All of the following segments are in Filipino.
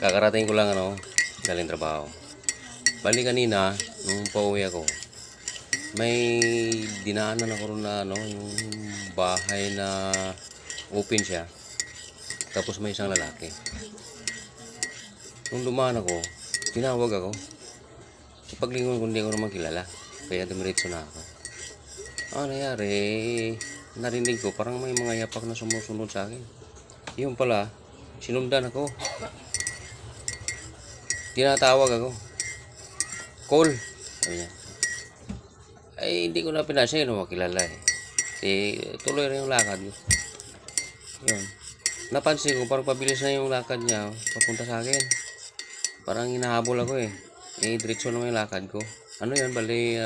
Kakarating ko lang galing trabaho. Bali kanina, nung pauwi ako, may dinaanan ako ron na yung bahay na open siya. Tapos may isang lalaki. Nung dumaan ako, tinawag ako. Sa paglingon ko, hindi ko naman kilala. Kaya dumiretso na ako. Ano nangyari? Narinig ko, parang may mga yapak na sumusunod sa akin. Yun pala, sinundan ako. Tinatawag ako. Call. Sabi niya. Ay, hindi ko na pinasya yun, makilala eh. Tuloy rin yung lakad ko. Yun. Napansin ko, parang pabilis na yung lakad niya, papunta sa akin. Parang hinahabol ako eh. Diretso naman yung lakad ko. Ano yun, bali,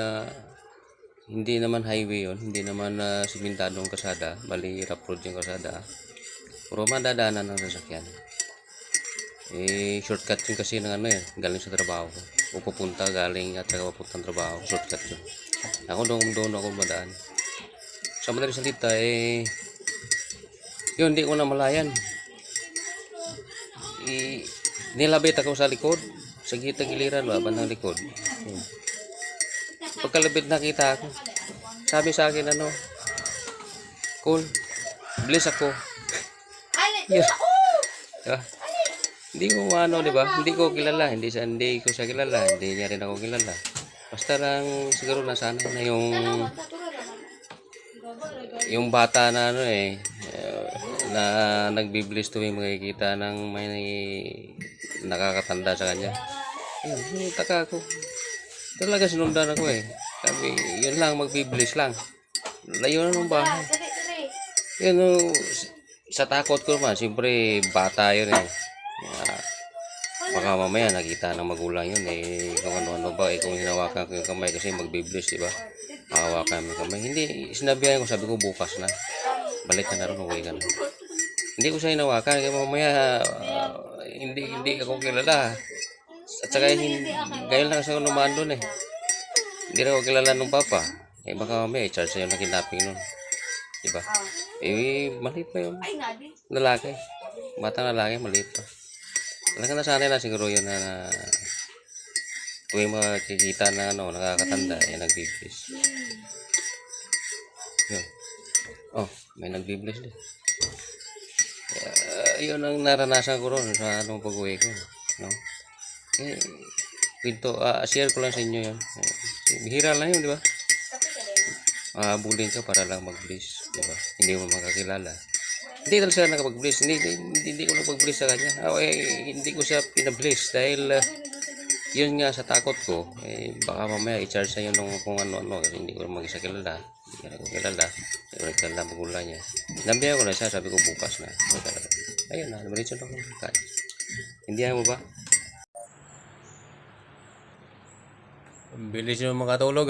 hindi naman highway yun. Hindi naman simentadong kasada. Bali, rough road yung kasada. Puro madadaanan ng sasakyan. Shortcut yun kasi ng galing sa trabaho ko. O pupunta galing at saka papuntang trabaho. Shortcut yun. Ako doon ako madaan. Sa madaling salita, yun, hindi ko na malayan. Nilabit ako sa likod. Sa gitang-giliran, bandang likod. Pagkalabit nakita ako. Sabi sa akin, cool, bless ako. Yun. Diba? Hindi ko di ba? Hindi ko kilala, hindi ko siya kilala, hindi niya rin ako kilala. Basta lang siguro nasanay na yung bata na na nagbi-bless tuwing makikita ng may nakakatanda sa kanya. Yun, taka ako. Talaga sinundan ako eh. Sabi, yun lang, magbi-bless lang. Layo na ng bahay. Yun, sa takot ko naman, siyempre bata yun eh. Baka mamaya nakita ng magulang yun kung ano-ano ba kung hinawakan ko yung kamay kasi magbi-bless, diba? Hawakan mo yung kamay. Hindi, sinabihan ko, sabi ko bukas na. Balik ka na rin, uwi ka na. Hindi ko siya hinawakan kaya mamaya hindi ako kilala. At saka ngayon lang siya numaan doon eh. Hindi rin ako kilala nung papa. Baka mamaya i-charge sa'yo na kidnapping nun. Diba? Maliit pa yun. Lalaki. Batang lalaki, maliit pa. Talagang nasanay na siguro yun na tuwing makikita na nakakatanda, nagbi-bless. Yun. Oh, may nagbi-bless din. Yun ang naranasan ko ron sa pag-uwi ko. No? Share ko lang sa inyo yun. Bihira lang yun, di ba? Bullying ka para lang mag-bless, di ba? Hindi mo makakilala. Hindi talaga siya nakapag-bless. Hindi ko nakapag-bless sa kanya. Hindi ko siya pinabless dahil yun nga sa takot ko. Baka mamaya i-charge sa yun kung ano-ano kasi hindi ko mag-isa kilala. Hindi ko kilala. Hindi ko kilala magulang niya. Nambihan ko na siya. Sabi ko bukas na. Ayun na. Nabalit siya lang. Hindi mo ba? Bilis yung makatulog